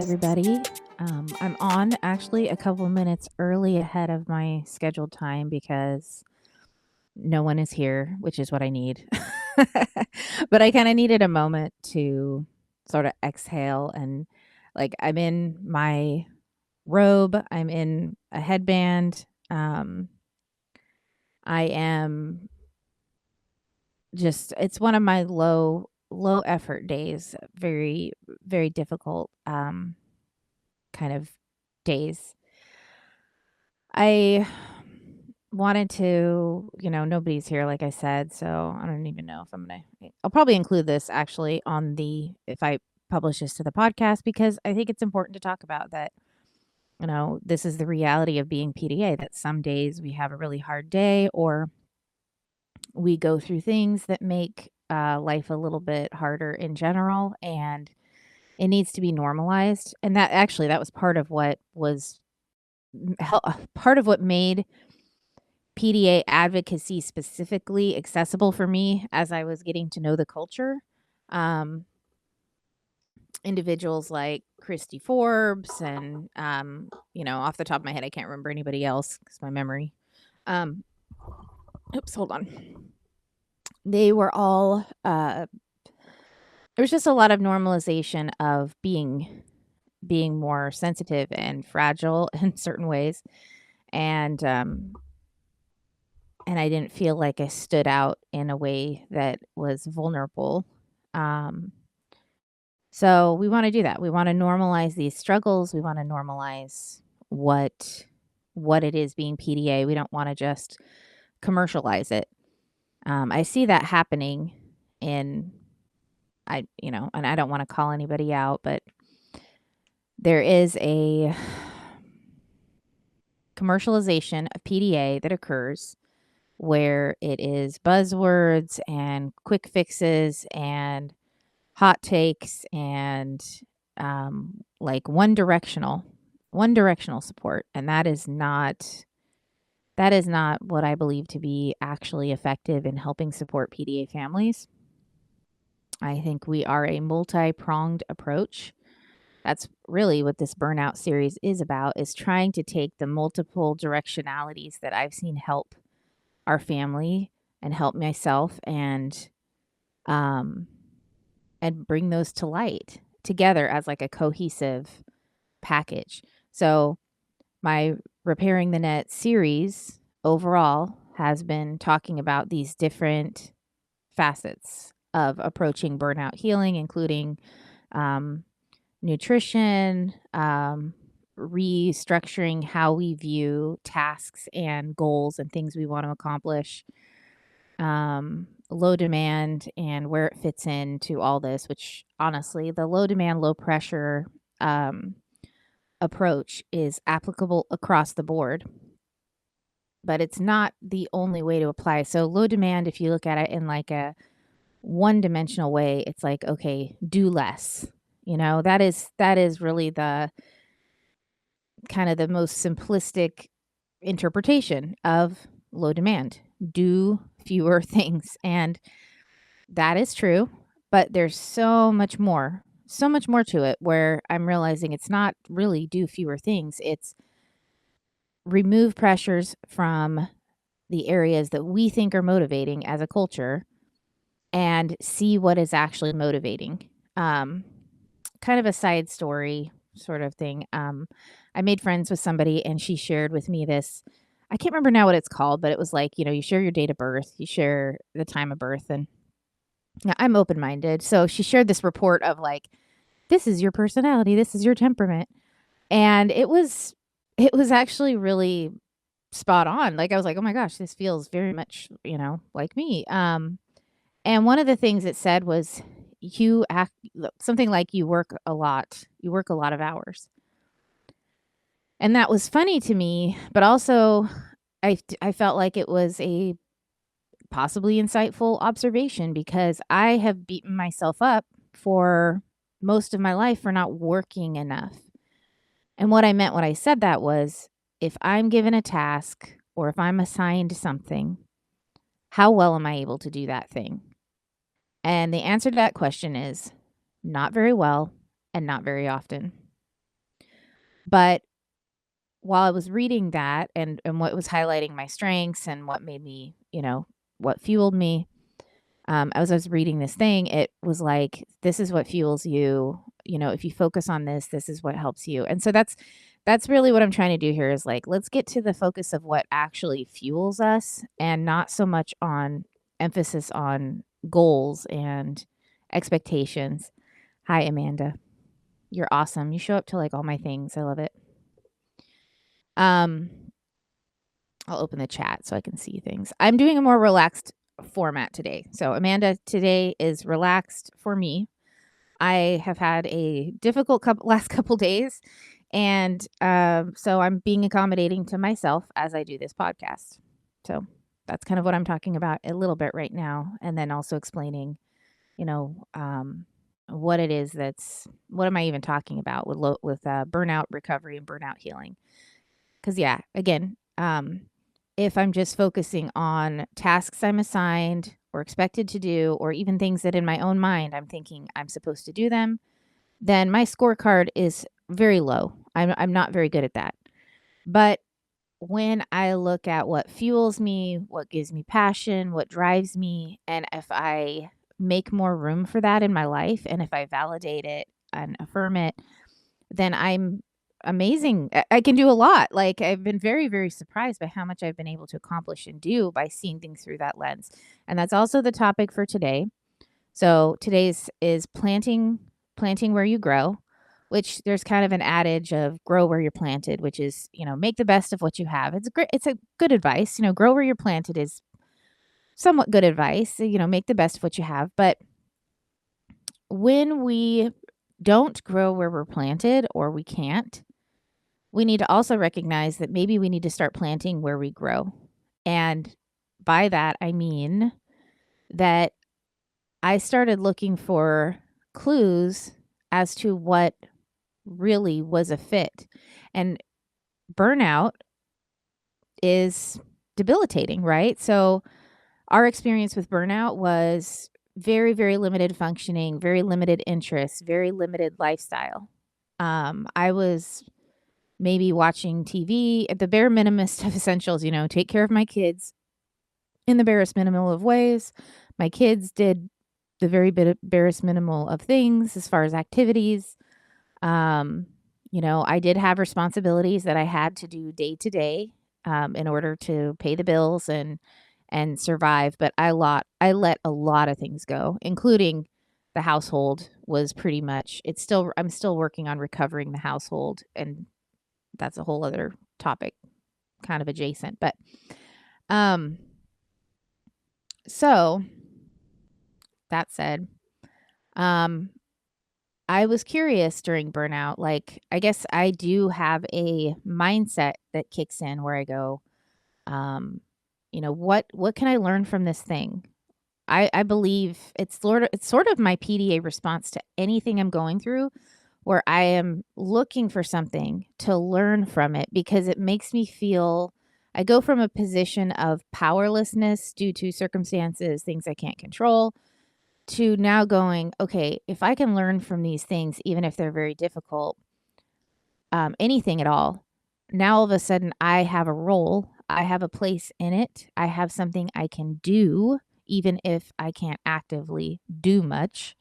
everybody. I'm on actually a couple minutes early ahead of my scheduled time because no one is here, which is what I need. But I kind of needed a moment to sort of exhale and I'm in my robe, I'm in a headband. I am just it's one of my low effort days, very very difficult kind of days. I wanted to, nobody's here, like I said, so I don't even know if I'll probably include this actually if I publish this to the podcast, because I think it's important to talk about that, this is the reality of being PDA, that some days we have a really hard day or we go through things that make life a little bit harder in general, and it needs to be normalized. And that was part of what made PDA advocacy specifically accessible for me as I was getting to know the culture. Um, Individuals like Christy Forbes and, off the top of my head, I can't remember anybody else because my memory. Um, Oops, hold on. They were all, there was just a lot of normalization of being more sensitive and fragile in certain ways. And I didn't feel like I stood out in a way that was vulnerable. Um, so we want to do that. We want to normalize these struggles. We want to normalize what it is being PDA. We don't want to just commercialize it. I see that happening in and I don't want to call anybody out, but there is a commercialization of PDA that occurs where it is buzzwords and quick fixes and hot takes and like one directional support, and that is not what I believe to be actually effective in helping support PDA families. I think we are a multi-pronged approach. That's really what this burnout series is about, is trying to take the multiple directionalities that I've seen help our family and help myself um and bring those to light together as like a cohesive package. So my Repairing the Net series overall has been talking about these different facets of approaching burnout healing, including um, nutrition, restructuring how we view tasks and goals and things we want to accomplish, low demand and where it fits into all this, which honestly, the low demand, low pressure approach is applicable across the board, but it's not the only way to apply. So low demand, if you look at it in like a one dimensional way, it's like, okay, do less. That is really the kind of the most simplistic interpretation of low demand. Do fewer things. And that is true, but there's so much more to it, where I'm realizing it's not really do fewer things. It's remove pressures from the areas that we think are motivating as a culture and see what is actually motivating. Kind of a side story sort of thing. I made friends with somebody and she shared with me this. I can't remember now what it's called, but it was like, you share your date of birth, you share the time of birth, and yeah, I'm open-minded. So she shared this report of like, this is your personality, this is your temperament. And it was actually really spot on. Like I was like, "Oh my gosh, this feels very much, like me." And one of the things it said was you act something like you work a lot. You work a lot of hours. And that was funny to me, but also I felt like it was a possibly insightful observation, because I have beaten myself up for most of my life for not working enough. And what I meant when I said that was, if I'm given a task or if I'm assigned something, how well am I able to do that thing? And the answer to that question is not very well and not very often. But while I was reading that and what was highlighting my strengths and what made me, what fueled me, as I was reading this thing, it was like, this is what fuels you. If you focus on this, this is what helps you. And so that's really what I'm trying to do here is like, let's get to the focus of what actually fuels us and not so much on emphasis on goals and expectations. Hi, Amanda. You're awesome. You show up to like all my things. I love it. Um, I'll open the chat so I can see things. I'm doing a more relaxed format today. So Amanda, today is relaxed for me. I have had a difficult last couple days, and so I'm being accommodating to myself as I do this podcast. So that's kind of what I'm talking about a little bit right now, and then also explaining, you know, um, what it is what am I even talking about with burnout recovery and burnout healing? Because yeah, again, if I'm just focusing on tasks I'm assigned or expected to do, or even things that in my own mind I'm thinking I'm supposed to do them, then my scorecard is very low. I'm not very good at that. But when I look at what fuels me, what gives me passion, what drives me, and if I make more room for that in my life, and if I validate it and affirm it, then I'm amazing. I can do a lot. Like, I've been very, very surprised by how much I've been able to accomplish and do by seeing things through that lens. And that's also the topic for today. So today's is planting where you grow, which there's kind of an adage of grow where you're planted, which is, make the best of what you have. It's a good advice. Grow where you're planted is somewhat good advice. So, make the best of what you have. But when we don't grow where we're planted or we can't, we need to also recognize that maybe we need to start planting where we grow. And by that, I mean that I started looking for clues as to what really was a fit. And burnout is debilitating, right? So, our experience with burnout was very, very limited functioning, very limited interests, very limited lifestyle. I was maybe watching TV at the bare minimum of essentials, take care of my kids in the barest minimal of ways. My kids did the very barest minimal of things as far as activities. Um, I did have responsibilities that I had to do day to day in order to pay the bills and survive. But I let a lot of things go, including the household was pretty much I'm still working on recovering the household, and that's a whole other topic, kind of adjacent. But um so that said, um I was curious during burnout. Like, I guess I do have a mindset that kicks in where I go, what can I learn from this thing? I believe it's sort of my PDA response to anything I'm going through, where I am looking for something to learn from it because it makes me feel I go from a position of powerlessness due to circumstances, things I can't control, to now going, okay, if I can learn from these things, even if they're very difficult, anything at all, now all of a sudden I have a role, I have a place in it, I have something I can do, even if I can't actively do much.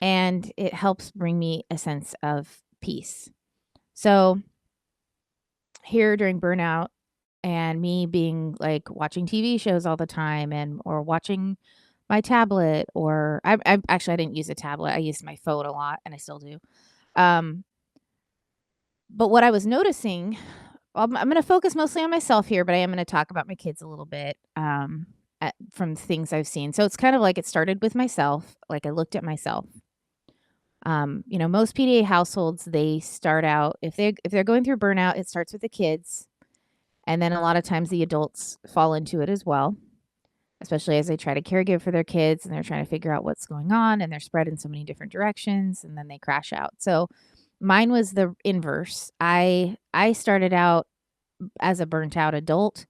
And it helps bring me a sense of peace. So, here during burnout, and me being like watching TV shows all the time or watching my tablet, or I actually I didn't use a tablet. I used my phone a lot, and I still do. Um, but what I was noticing, I'm going to focus mostly on myself here, but I am going to talk about my kids a little bit from things I've seen. So it's kind of like it started with myself. Like, I looked at myself. Most PDA households, they start out if they're going through burnout, it starts with the kids, and then a lot of times the adults fall into it as well, especially as they try to caregive for their kids and they're trying to figure out what's going on, and they're spread in so many different directions, and then they crash out. So mine was the inverse. I started out as a burnt out adult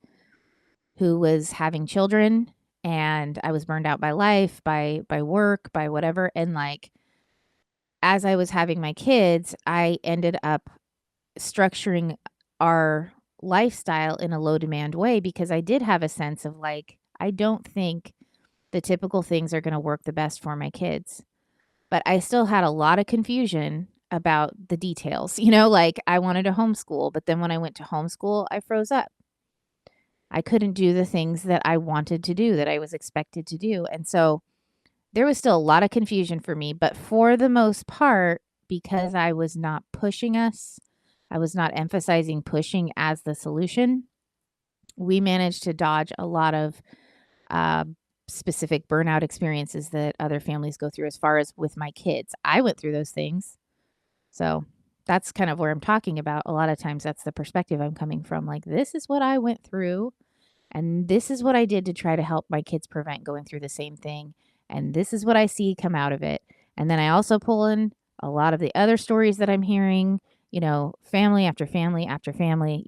who was having children, and I was burned out by life, by work, by whatever, and like as I was having my kids, I ended up structuring our lifestyle in a low demand way, because I did have a sense of like, I don't think the typical things are going to work the best for my kids. But I still had a lot of confusion about the details. Like I wanted to homeschool, but then when I went to homeschool, I froze up. I couldn't do the things that I wanted to do, that I was expected to do. And so there was still a lot of confusion for me. But for the most part, because I was not pushing us, I was not emphasizing pushing as the solution, we managed to dodge a lot of uh, specific burnout experiences that other families go through as far as with my kids. I went through those things. So that's kind of where I'm talking about. A lot of times that's the perspective I'm coming from. Like, this is what I went through, and this is what I did to try to help my kids prevent going through the same thing. And this is what I see come out of it. And then I also pull in a lot of the other stories that I'm hearing, family after family after family.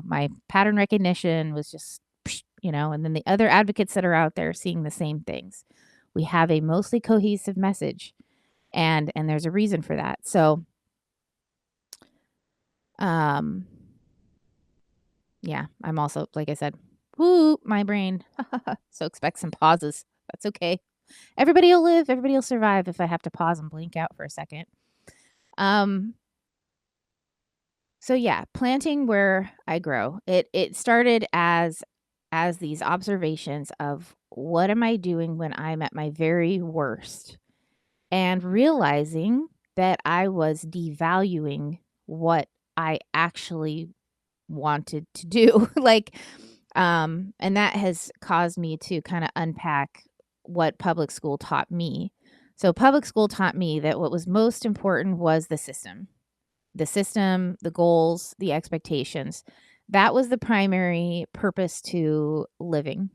My pattern recognition was just, and then the other advocates that are out there seeing the same things. We have a mostly cohesive message, and there's a reason for that. So, yeah, I'm also, like I said, woo, my brain. So expect some pauses. That's okay. Everybody will live, everybody will survive if I have to pause and blink out for a second. So yeah, planting where I grow. It started as these observations of what am I doing when I'm at my very worst, and realizing that I was devaluing what I actually wanted to do. And that has caused me to kind of unpack what public school taught me. So public school taught me that what was most important was the goals, the expectations. That was the primary purpose to living.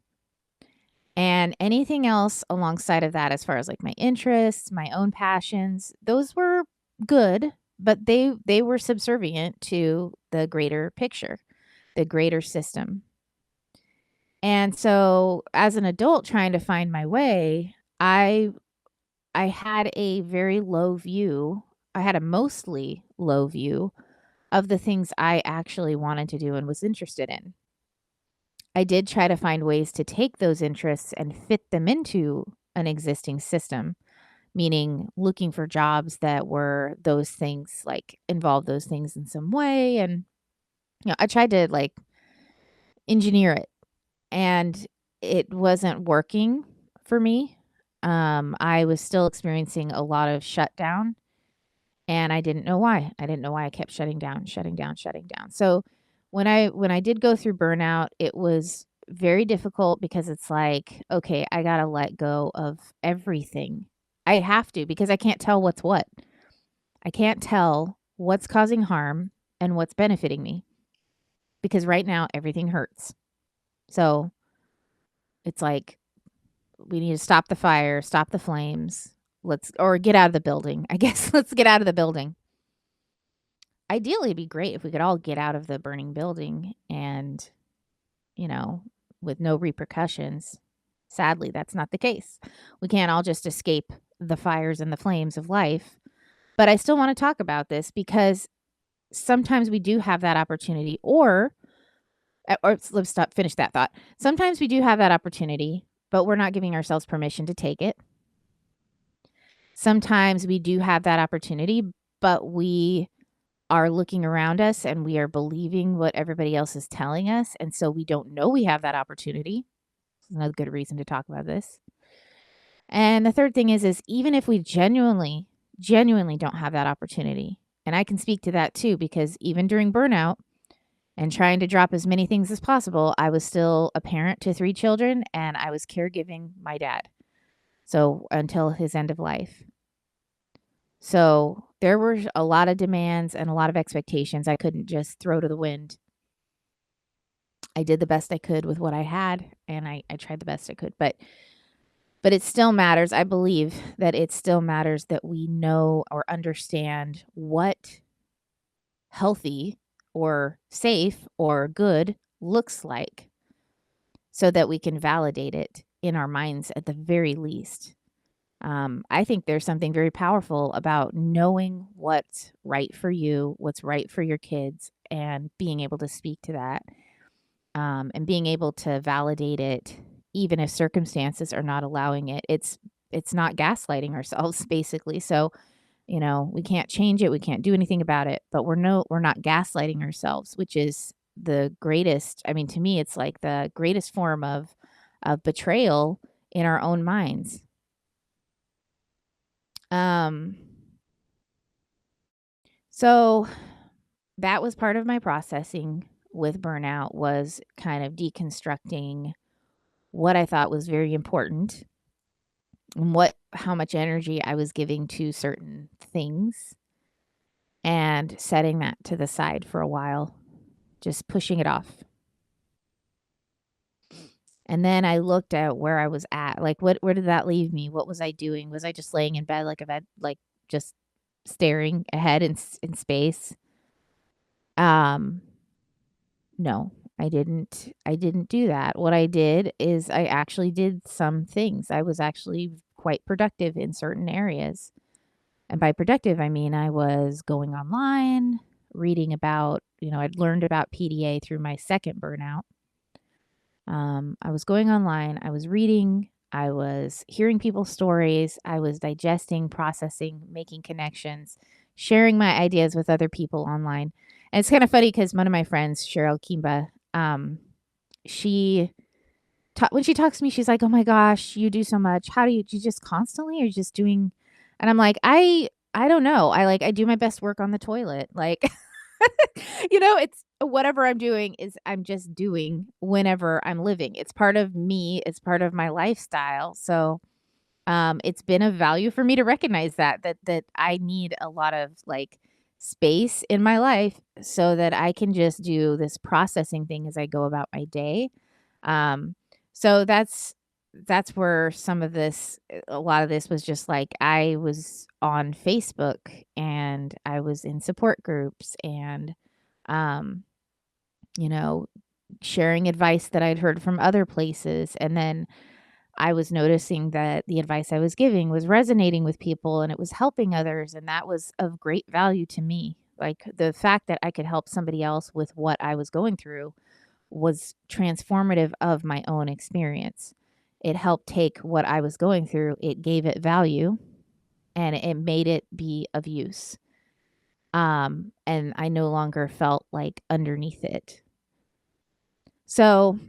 And anything else alongside of that, as far as like my interests, my own passions, those were good, but they were subservient to the greater picture, the greater system. And so as an adult trying to find my way, I had a very low view. I had a mostly low view of the things I actually wanted to do and was interested in. I did try to find ways to take those interests and fit them into an existing system, meaning looking for jobs that were those things, like involve those things in some way. And, I tried to like engineer it, and it wasn't working for me. I was still experiencing a lot of shutdown, and I didn't know why. I didn't know why I kept shutting down, shutting down, shutting down. So when I did go through burnout, it was very difficult because it's like, okay, I got to let go of everything. I have to, because I can't tell what's what. I can't tell what's causing harm and what's benefiting me, because right now everything hurts. So it's like, we need to stop the fire, stop the flames. Or get out of the building. I guess let's get out of the building. Ideally, it'd be great if we could all get out of the burning building and, you know, with no repercussions. Sadly, that's not the case. We can't all just escape the fires and the flames of life. But I still want to talk about this because sometimes we do have that opportunity, or let's finish that thought. Sometimes we do have that opportunity, but we're not giving ourselves permission to take it. Sometimes we do have that opportunity, but we are looking around us and we are believing what everybody else is telling us. And so we don't know we have that opportunity. It's another good reason to talk about this. And the third thing is even if we genuinely don't have that opportunity, and I can speak to that too, because even during burnout and trying to drop as many things as possible, I was still a parent to 3 children, and I was caregiving my dad. So until his end of life. So there were a lot of demands and a lot of expectations I couldn't just throw to the wind. I did the best I could with what I had, and I tried the best I could. But it still matters. I believe that it still matters that we know or understand what healthy or safe or good looks like, so that we can validate it in our minds at the very least. I think there's something very powerful about knowing what's right for you, what's right for your kids, and being able to speak to that, and being able to validate it, even if circumstances are not allowing it. It's not gaslighting ourselves, basically. So we can't change it, we can't do anything about it, but we're not gaslighting ourselves, which is the greatest. I mean, to me, it's like the greatest form of betrayal in our own minds. Um, so that was part of my processing with burnout, was kind of deconstructing what I thought was very important and how much energy I was giving to certain things, and setting that to the side for a while, just pushing it off. And then I looked at where I was at. Like, where did that leave me? What was I doing? Was I just laying in bed like just staring ahead in space? Um, no, I didn't do that. What I did is I actually did some things. I was actually quite productive in certain areas. And by productive, I mean I was going online, reading about, I'd learned about PDA through my second burnout. I was going online, I was reading, I was hearing people's stories, I was digesting, processing, making connections, sharing my ideas with other people online. And it's kind of funny because one of my friends, Cheryl Kimba, she when she talks to me, she's like, "Oh my gosh, you do so much. How do you just constantly? Are you just doing?" And I'm like, I don't know. I do my best work on the toilet. Like, it's whatever I'm doing is I'm just doing whenever I'm living. It's part of me, it's part of my lifestyle. So, it's been of value for me to recognize that I need a lot of like space in my life so that I can just do this processing thing as I go about my day. Um, so that's where a lot of this was just like I was on Facebook and I was in support groups and um, you know, sharing advice that I'd heard from other places. And then I was noticing that the advice I was giving was resonating with people and it was helping others. And that was of great value to me. Like the fact that I could help somebody else with what I was going through was transformative of my own experience. It helped take what I was going through, it gave it value, and it made it be of use. And I no longer felt like underneath it. So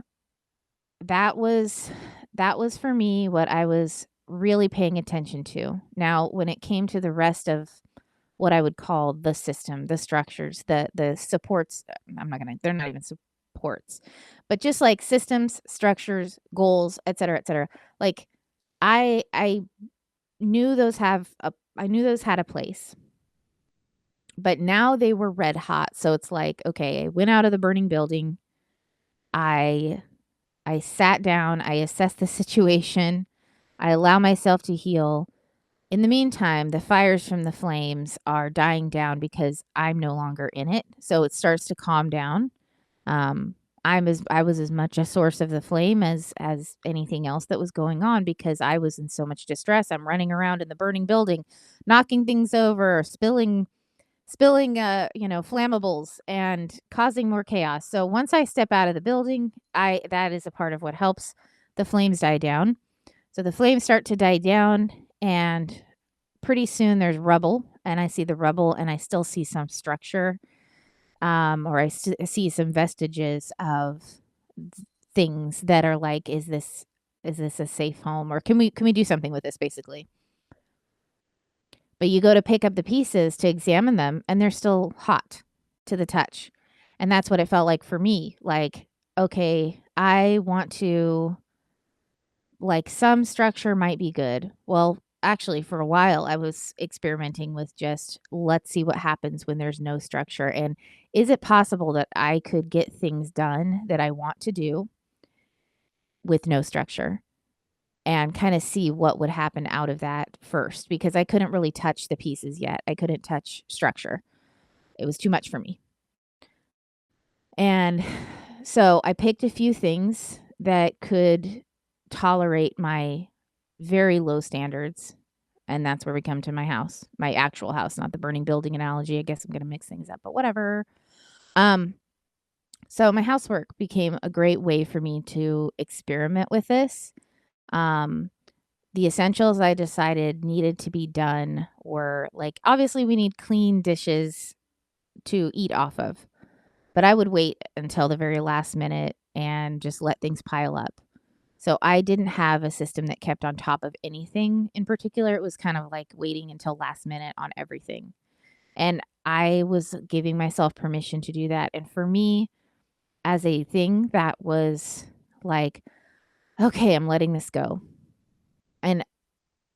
that was that was for me what I was really paying attention to. Now, when it came to the rest of what I would call the system, the structures, the supports, they're not even supports, but just like systems, structures, goals, et cetera, et cetera. Like I I knew those had a place, but now they were red hot. So it's like, okay, I went out of the burning building. I I sat down, I assessed the situation, I allow myself to heal. In the meantime, the fires from the flames are dying down because I'm no longer in it. So it starts to calm down. Um, I was as much a source of the flame as anything else that was going on because I was in so much distress. I'm running around in the burning building, knocking things over, spilling flammables and causing more chaos. So once I step out of the building, I that is a part of what helps the flames die down. So the flames start to die down and pretty soon there's rubble and I see the rubble and I still see some structure, or see some vestiges of things that are like, is this a safe home, or can we do something with this, basically? But you go to pick up the pieces to examine them and they're still hot to the touch. And that's what it felt like for me. Like, okay, I want to, like, some structure might be good. Well, actually, for a while, I was experimenting with just let's see what happens when there's no structure. And is it possible that I could get things done that I want to do with no structure? And kind of see what would happen out of that first, because I couldn't really touch the pieces yet. I couldn't touch structure. It was too much for me. And so I picked a few things that could tolerate my very low standards. And that's where we come to my house, my actual house, not the burning building analogy. I guess I'm going to mix things up, but whatever. Um, so my housework became a great way for me to experiment with this. Um, the essentials I decided needed to be done were like, obviously, we need clean dishes to eat off of, but I would wait until the very last minute and just let things pile up. So I didn't have a system that kept on top of anything in particular. It was kind of like waiting until last minute on everything. And I was giving myself permission to do that. And for me, as a thing that was like, okay, I'm letting this go. And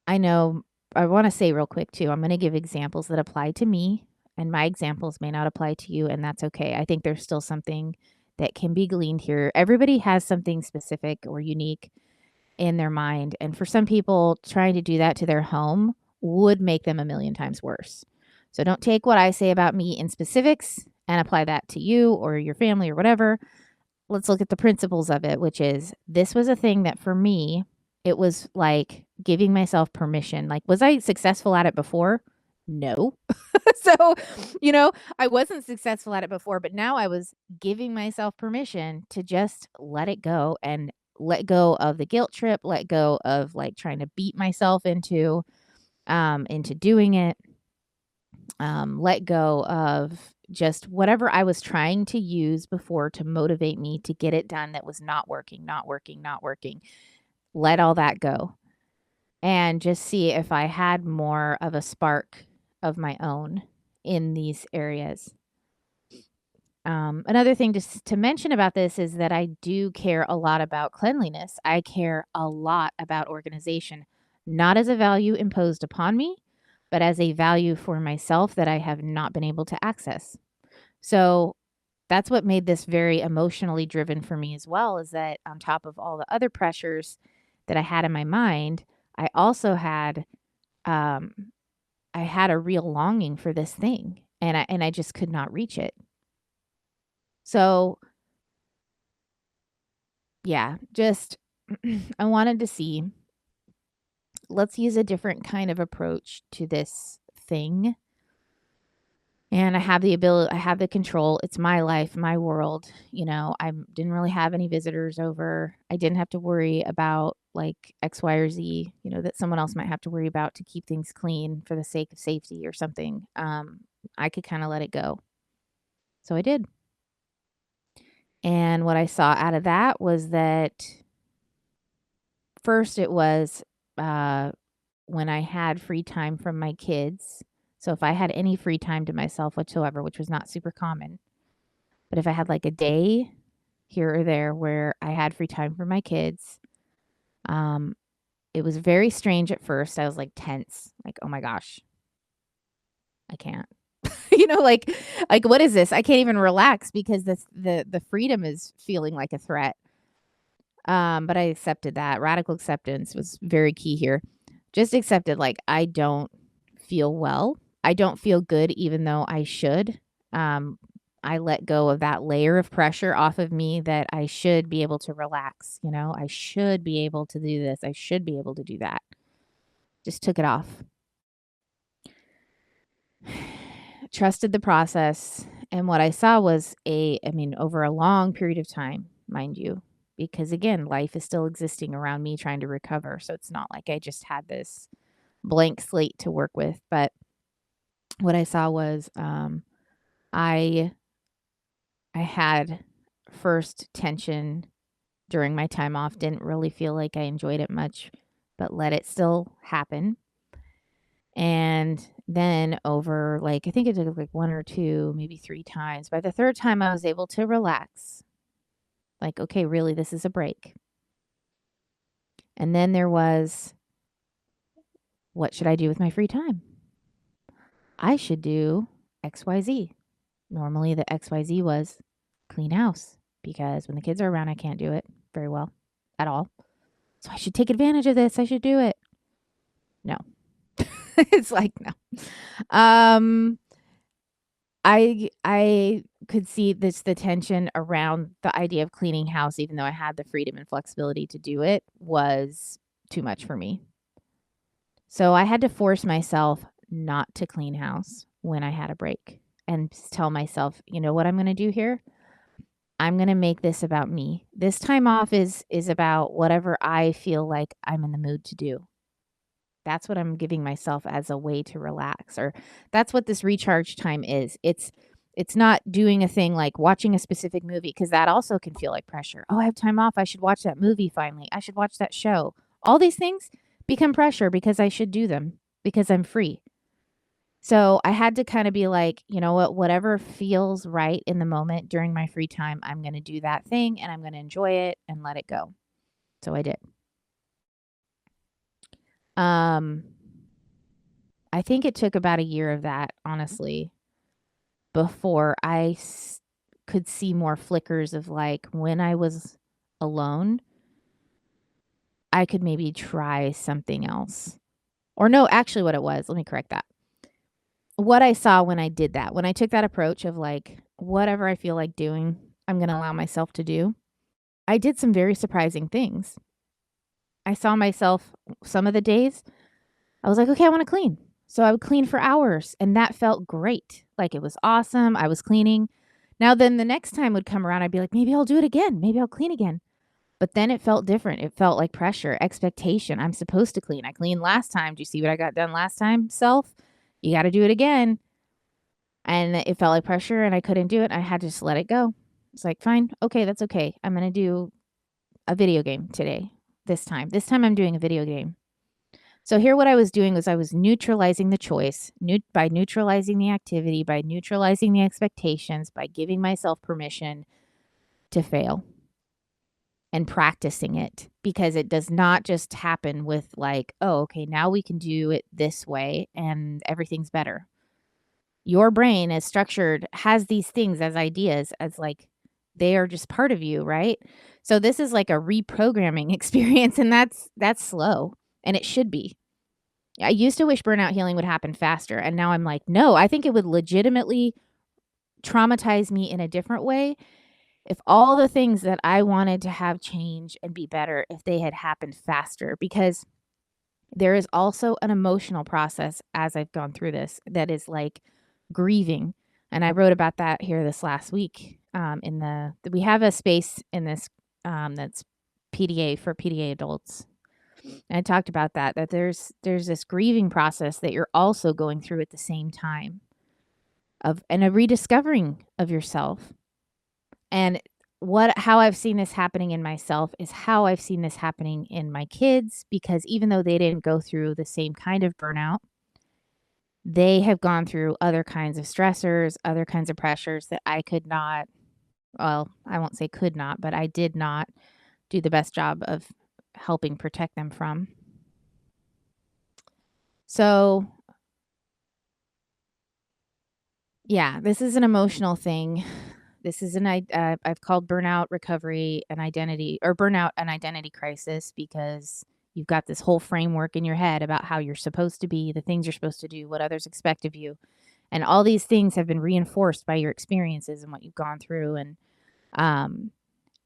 I know I want to say real quick too, I'm going to give examples that apply to me, and my examples may not apply to you, and that's okay. I think there's still something that can be gleaned here. Everybody has something specific or unique in their mind. And for some people, trying to do that to their home would make them a million times worse. So don't take what I say about me in specifics and apply that to you or your family or whatever. Let's look at the principles of it, which is this was a thing that for me, it was like giving myself permission. Like, was I successful at it before? No. So, I wasn't successful at it before, but now I was giving myself permission to just let it go and let go of the guilt trip, let go of like trying to beat myself into doing it, let go of just whatever I was trying to use before to motivate me to get it done that was not working, not working, not working. Let all that go and just see if I had more of a spark of my own in these areas. Another thing to mention about this is that I do care a lot about cleanliness. I care a lot about organization, not as a value imposed upon me, but as a value for myself that I have not been able to access. So that's what made this very emotionally driven for me as well, is that on top of all the other pressures that I had in my mind, I also had um, I had a real longing for this thing, and I just could not reach it. So yeah, just I wanted to see, let's use a different kind of approach to this thing. And I have the ability, I have the control. It's my life, my world. I didn't really have any visitors over. I didn't have to worry about like X, Y, or Z, that someone else might have to worry about to keep things clean for the sake of safety or something. I could kind of let it go. So I did. And what I saw out of that was that first it was when I had free time from my kids. So if I had any free time to myself whatsoever, which was not super common, but if I had like a day here or there where I had free time for my kids, it was very strange at first. I was like tense, like, oh my gosh, I can't. like what is this? I can't even relax because the freedom is feeling like a threat. But I accepted that. Radical acceptance was very key here. Just accepted, like, I don't feel well. I don't feel good, even though I should. I let go of that layer of pressure off of me that I should be able to relax. I should be able to do this. I should be able to do that. Just took it off. Trusted the process. And what I saw was over a long period of time, mind you, because again, life is still existing around me trying to recover. So it's not like I just had this blank slate to work with. But what I saw was I had first tension during my time off, didn't really feel like I enjoyed it much, but let it still happen. And then over like, I think it took like 1 or 2, maybe 3 times. By the 3rd time, I was able to relax. Like, okay, really, this is a break. And then there was, what should I do with my free time? I should do XYZ. Normally, the XYZ was clean house because when the kids are around, I can't do it very well at all. So I should take advantage of this. I should do it. No. It's like, no. I could see the tension around the idea of cleaning house, even though I had the freedom and flexibility to do it, was too much for me. So I had to force myself not to clean house when I had a break and tell myself, you know what I'm going to do here? I'm going to make this about me. This time off is about whatever I feel like I'm in the mood to do. That's what I'm giving myself as a way to relax, or that's what this recharge time is. It's not doing a thing like watching a specific movie, because that also can feel like pressure. Oh, I have time off. I should watch that movie finally. I should watch that show. All these things become pressure because I should do them because I'm free. So I had to kind of be like, you know what, whatever feels right in the moment during my free time, I'm going to do that thing and I'm going to enjoy it and let it go. So I did. Um, I think it took about a year of that, honestly, before could see more flickers of like when I was alone, I could maybe try something else. Or no, actually, what it was, let me correct that. What I saw when I did that, when I took that approach of like, whatever I feel like doing, I'm going to allow myself to do, I did some very surprising things. I saw myself some of the days, I was like, okay, I want to clean. So I would clean for hours and that felt great. Like it was awesome. I was cleaning. Now, then the next time would come around, I'd be like, maybe I'll do it again. Maybe I'll clean again. But then it felt different. It felt like pressure, expectation. I'm supposed to clean. I cleaned last time. Do you see what I got done last time? Self, you got to do it again. And it felt like pressure and I couldn't do it. I had to just let it go. It's like, fine. Okay, that's okay. I'm going to do a video game today. This time. This time I'm doing a video game. So here what I was doing was I was neutralizing the choice by neutralizing the activity, by neutralizing the expectations, by giving myself permission to fail and practicing it, because it does not just happen with like, oh, okay, now we can do it this way and everything's better. Your brain is structured, has these things as ideas, as like they are just part of you, right? So this is like a reprogramming experience, and that's slow, and it should be. I used to wish burnout healing would happen faster, and now I'm like, no, I think it would legitimately traumatize me in a different way if all the things that I wanted to have change and be better, if they had happened faster, because there is also an emotional process as I've gone through this that is like grieving. And I wrote about that here this last week. We have a space in this that's PDA for PDA adults. And I talked about that there's this grieving process that you're also going through at the same time, and a rediscovering of yourself. And how I've seen this happening in myself is how I've seen this happening in my kids, because even though they didn't go through the same kind of burnout, they have gone through other kinds of stressors, other kinds of pressures that I could not, well, I won't say could not, but I did not do the best job of helping protect them from. So, yeah, this is an emotional thing. This is I've called burnout recovery an identity, or burnout an identity crisis, because you've got this whole framework in your head about how you're supposed to be, the things you're supposed to do, what others expect of you. And all these things have been reinforced by your experiences and what you've gone through. Um,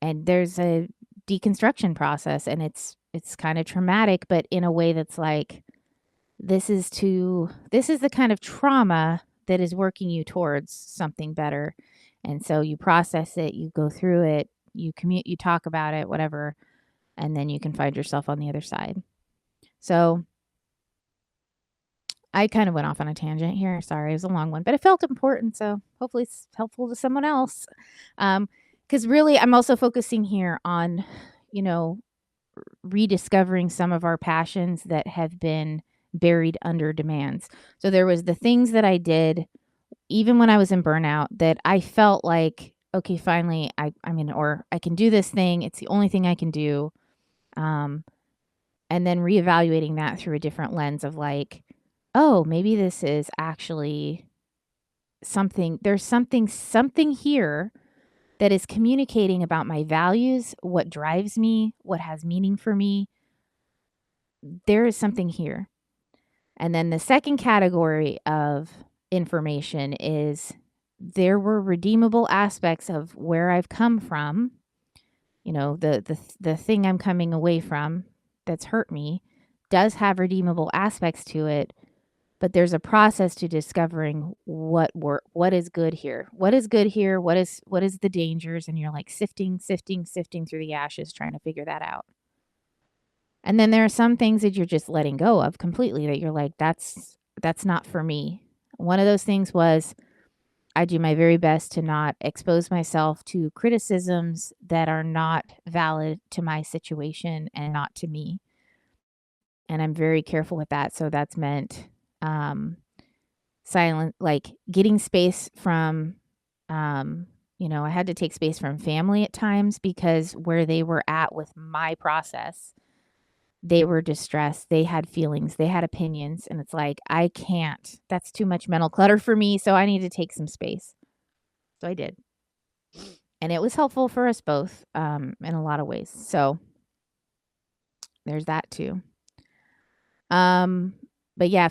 and there's a deconstruction process, and it's kind of traumatic, but in a way that's like, this is the kind of trauma that is working you towards something better. And so you process it, you go through it, you talk about it, whatever, and then you can find yourself on the other side. So I kind of went off on a tangent here. Sorry, it was a long one, but it felt important. So hopefully it's helpful to someone else. Because really, I'm also focusing here on, you know, rediscovering some of our passions that have been buried under demands. So there was the things that I did even when I was in burnout that I felt like, okay, finally or I can do this thing. It's the only thing I can do. And then reevaluating that through a different lens of like, oh, maybe this is actually there's something here that is communicating about my values, what drives me, what has meaning for me. There is something here. And then the second category of information is there were redeemable aspects of where I've come from, the thing I'm coming away from that's hurt me does have redeemable aspects to it, but there's a process to discovering what is good here. What is good here? What is the dangers? And you're like sifting through the ashes trying to figure that out. And then there are some things that you're just letting go of completely that you're like, that's not for me. One of those things was I do my very best to not expose myself to criticisms that are not valid to my situation and not to me. And I'm very careful with that. So that's meant um, silent, like getting space from, I had to take space from family at times because where they were at with my process, they were distressed. They had feelings, they had opinions. And it's like, I can't, that's too much mental clutter for me. So I need to take some space. So I did. And it was helpful for us both in a lot of ways. So there's that too. But yeah,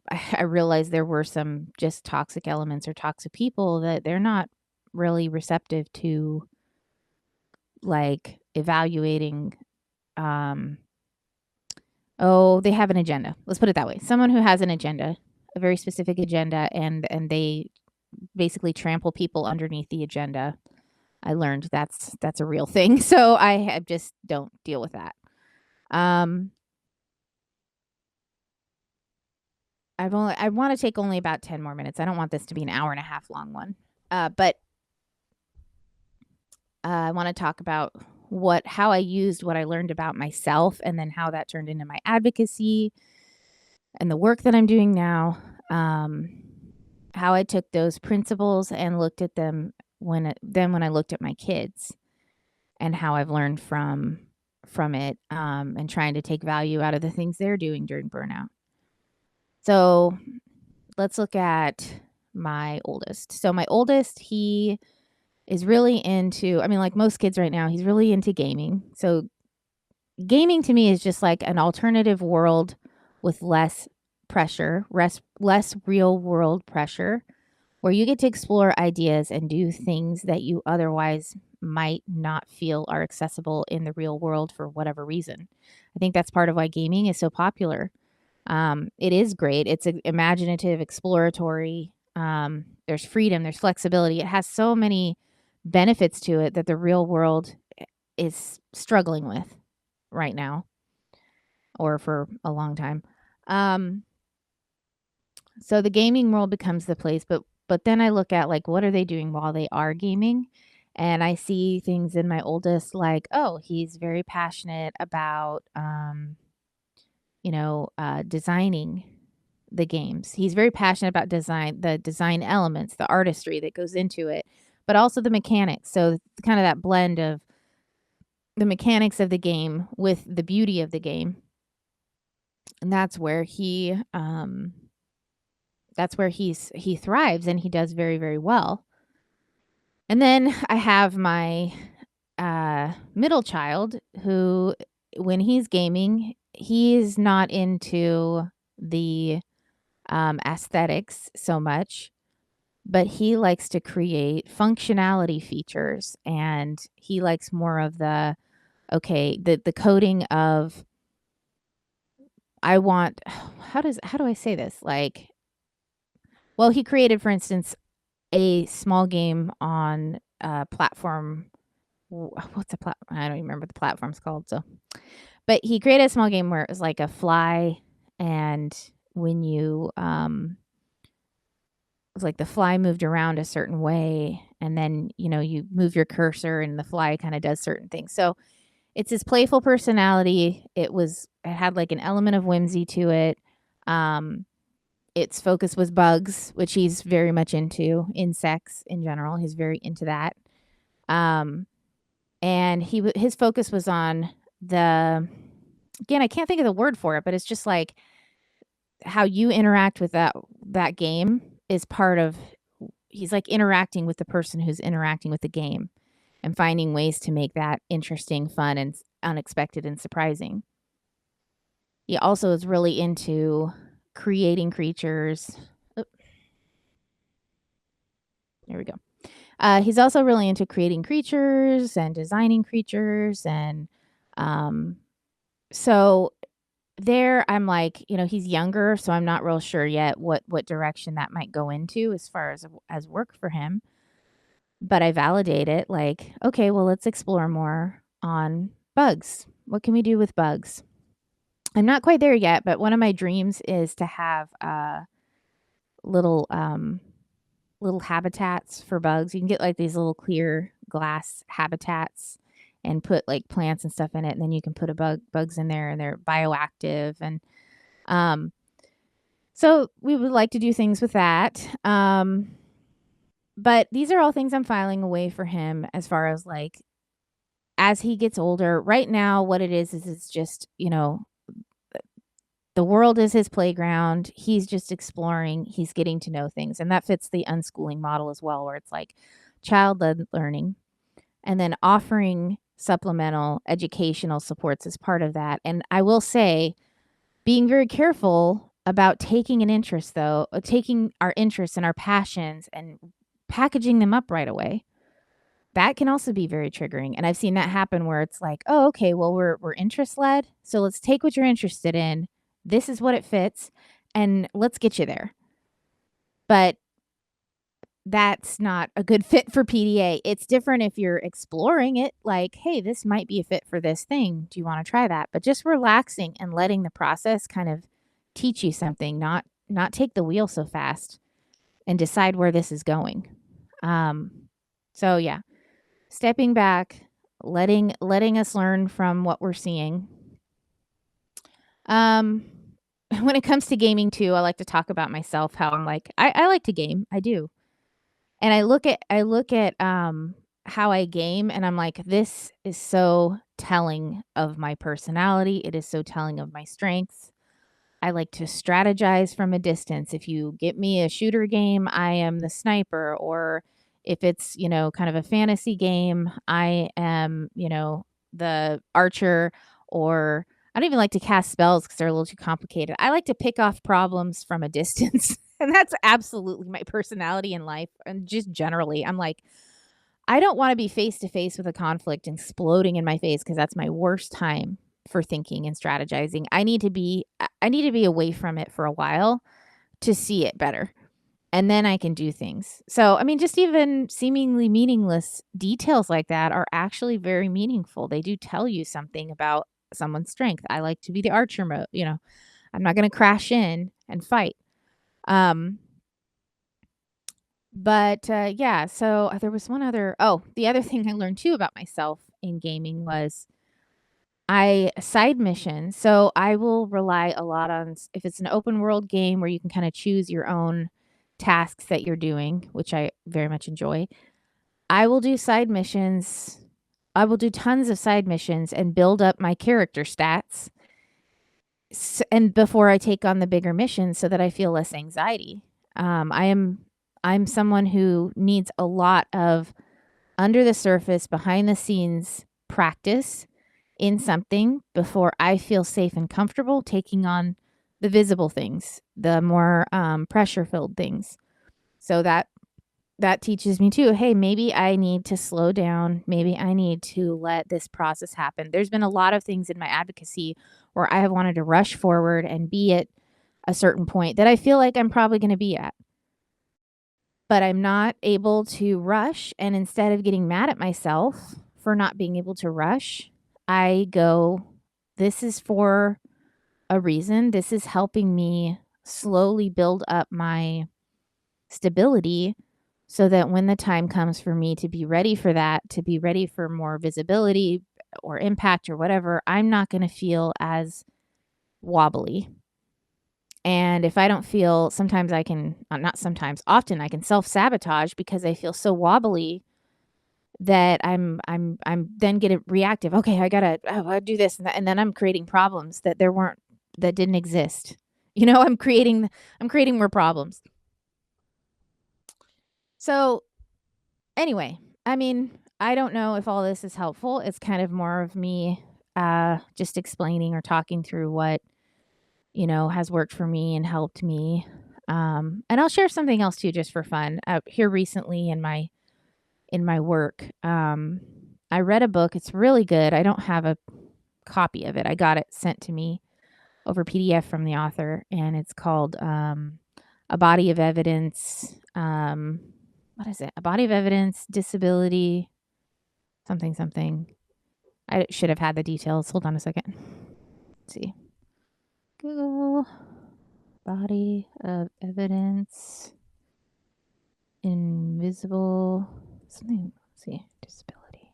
I realized there were some just toxic elements or toxic people that they're not really receptive to like evaluating. They have an agenda. Let's put it that way. Someone who has an agenda, a very specific agenda, and they basically trample people underneath the agenda. I learned that's a real thing. So I just don't deal with that. I want to take only about 10 more minutes. I don't want this to be an hour and a half long one. But I want to talk about how I used what I learned about myself and then how that turned into my advocacy and the work that I'm doing now. How I took those principles and looked at them when I looked at my kids and how I've learned from it and trying to take value out of the things they're doing during burnout. So let's look at my oldest. So my oldest, he is really into, I mean, like most kids right now, he's really into gaming. So gaming to me is just like an alternative world with less pressure, less real world pressure, where you get to explore ideas and do things that you otherwise might not feel are accessible in the real world for whatever reason. I think that's part of why gaming is so popular. It is great. It's imaginative, exploratory. There's freedom, there's flexibility. It has so many benefits to it that the real world is struggling with right now or for a long time. So the gaming world becomes the place, but then I look at like what are they doing while they are gaming? And I see things in my oldest like, oh, he's very passionate about designing the games. He's very passionate about the design elements, the artistry that goes into it, but also the mechanics. So kind of that blend of the mechanics of the game with the beauty of the game. And that's where he thrives and he does very, very well. And then I have my middle child who, when he's gaming, he's not into the aesthetics so much, but he likes to create functionality features and he likes more of the coding of I want how do I say this? Like, well, he created, for instance, a small game on a platform. What's a platform? I don't even remember what the platform's called. So, but he created a small game where it was like a fly, and when you it was like the fly moved around a certain way, and then you move your cursor, and the fly kind of does certain things. So it's his playful personality. It had like an element of whimsy to it. Its focus was bugs, which he's very much into, insects in general. He's very into that. And his focus was on again, I can't think of the word for it, but it's just like how you interact with that game is part of, he's like interacting with the person who's interacting with the game and finding ways to make that interesting, fun, and unexpected and surprising. He also is really into creating creatures. There we go. He's also really into creating creatures and designing creatures. And so there I'm like, he's younger, so I'm not real sure yet what direction that might go into as far as work for him. But I validate it like, okay, well, let's explore more on bugs. What can we do with bugs? I'm not quite there yet, but one of my dreams is to have little little habitats for bugs. You can get like these little clear glass habitats and put like plants and stuff in it, and then you can put a bugs in there, and they're bioactive. And um, so we would like to do things with that. But these are all things I'm filing away for him as far as like as he gets older. Right now, what it is it's just the world is his playground. He's just exploring. He's getting to know things, and that fits the unschooling model as well, where it's like child-led learning and then offering supplemental educational supports as part of that. And I will say, being very careful about taking an interest, though, taking our interests and our passions and packaging them up right away. That can also be very triggering. And I've seen that happen where it's like, oh, okay, well, we're interest led. So let's take what you're interested in. This is what it fits, and let's get you there. But that's not a good fit for PDA. It's different if you're exploring it, like, hey, this might be a fit for this thing. Do you want to try that? But just relaxing and letting the process kind of teach you something, not take the wheel so fast and decide where this is going. So yeah, stepping back, letting us learn from what we're seeing. When it comes to gaming too, I like to talk about myself, how I'm like, I like to game. I do. And I look at how I game, and I'm like, this is so telling of my personality. It is so telling of my strengths. I like to strategize from a distance. If you get me a shooter game, I am the sniper. Or if it's, kind of a fantasy game, I am, the archer. Or I don't even like to cast spells because they're a little too complicated. I like to pick off problems from a distance. And that's absolutely my personality in life. And just generally, I'm like, I don't want to be face to face with a conflict exploding in my face because that's my worst time for thinking and strategizing. I need to be away from it for a while to see it better. And then I can do things. So, I mean, just even seemingly meaningless details like that are actually very meaningful. They do tell you something about someone's strength. I like to be the archer mode, I'm not going to crash in and fight. Um, but yeah, so there was one other. Oh, the other thing I learned too about myself in gaming was I side mission. So I will rely a lot on if it's an open world game where you can kind of choose your own tasks that you're doing, which I very much enjoy. I will do side missions. I will do tons of side missions and build up my character stats and before I take on the bigger mission so that I feel less anxiety. I'm someone who needs a lot of under the surface, behind the scenes practice in something before I feel safe and comfortable taking on the visible things, the more pressure filled things. So that teaches me too. Hey, maybe I need to slow down. Maybe I need to let this process happen. There's been a lot of things in my advocacy where I have wanted to rush forward and be at a certain point that I feel like I'm probably going to be at. But I'm not able to rush. And instead of getting mad at myself for not being able to rush, I go, this is for a reason. This is helping me slowly build up my stability so that when the time comes for me to be ready for that, to be ready for more visibility or impact or whatever, I'm not going to feel as wobbly. And if I don't feel, sometimes I can, not sometimes, often I can self-sabotage because I feel so wobbly that I'm then get reactive. Okay, I do this and then I'm creating problems that didn't exist. I'm creating more problems. So anyway, I mean, I don't know if all this is helpful. It's kind of more of me just explaining or talking through what has worked for me and helped me. And I'll share something else too, just for fun. Here recently in my work, I read a book. It's really good. I don't have a copy of it. I got it sent to me. over PDF from the author, and it's called A Body of Evidence. What is it? A Body of Evidence, Disability, something, something. I should have had the details. Hold on a second. Let's see. Google Body of Evidence, Invisible, something. Let's see. Disability.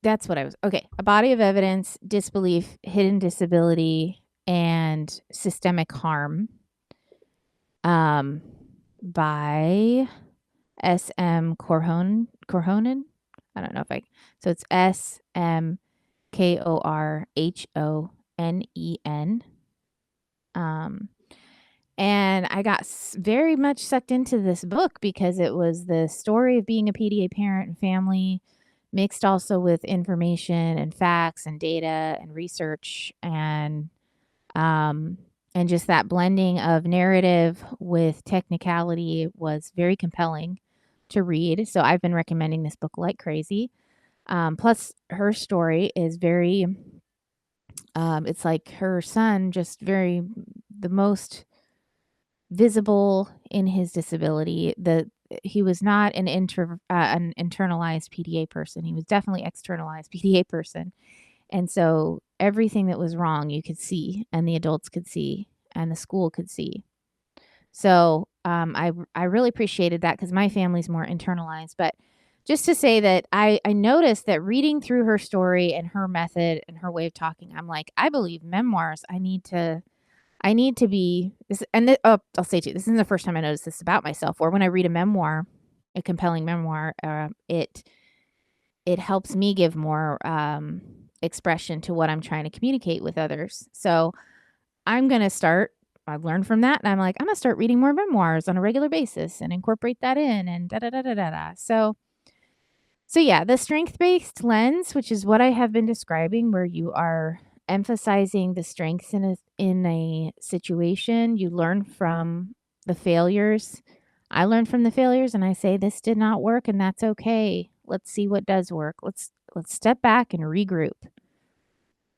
That's what I was. Okay. A Body of Evidence, Disbelief, Hidden Disability, and Systemic Harm. By S.M. Korhonen. I don't know if so it's S.M. Korhonen. And I got very much sucked into this book because it was the story of being a PDA parent and family, mixed also with information and facts and data and research and just that blending of narrative with technicality was very compelling to read. So I've been recommending this book like crazy. Plus, her story is very, it's like her son, just the most visible in his disability. He was not an internalized PDA person. He was definitely externalized PDA person. And so everything that was wrong you could see, and the adults could see, and the school could see. So I really appreciated that because my family's more internalized. But just to say that I noticed that reading through her story and her method and her way of talking, I'm like, I believe memoirs. I need to be this. And I'll say too, this isn't the first time I noticed this about myself. Or when I read a memoir, a compelling memoir, it helps me give more expression to what I'm trying to communicate with others. So I'm going to start, I learned from that, and I'm like, I'm going to start reading more memoirs on a regular basis and incorporate that in and da da da da da da. So yeah, the strength-based lens, which is what I have been describing, where you are emphasizing the strengths in a situation, you learn from the failures. I learned from the failures and I say, this did not work and that's okay. Let's see what does work. Let's step back and regroup.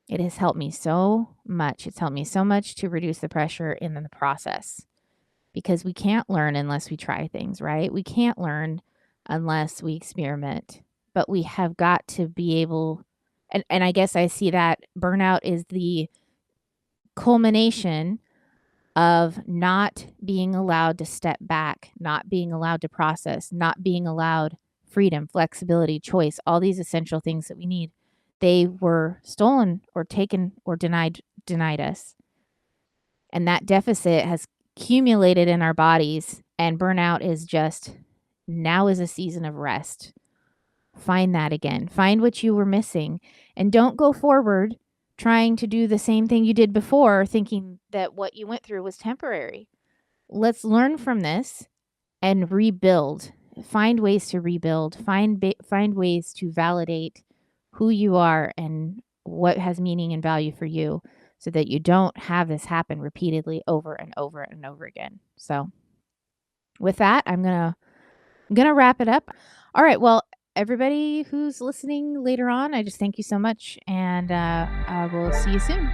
It has helped me so much. It's helped me so much to reduce the pressure in the process because we can't learn unless we try things, right? We can't learn unless we experiment, but we have got to be able, and I guess I see that burnout is the culmination of not being allowed to step back, not being allowed to process, not being allowed freedom, flexibility, choice, all these essential things that we need. They were stolen or taken or denied us. And that deficit has accumulated in our bodies, and burnout is just, now is a season of rest. Find that again. Find what you were missing, and don't go forward trying to do the same thing you did before, thinking that what you went through was temporary. Let's learn from this and rebuild. Find ways to rebuild. Find ways to validate who you are and what has meaning and value for you, so that you don't have this happen repeatedly over and over and over again. So with that, I'm gonna wrap it up. All right. Well, everybody who's listening later on, I just thank you so much, and I will see you soon.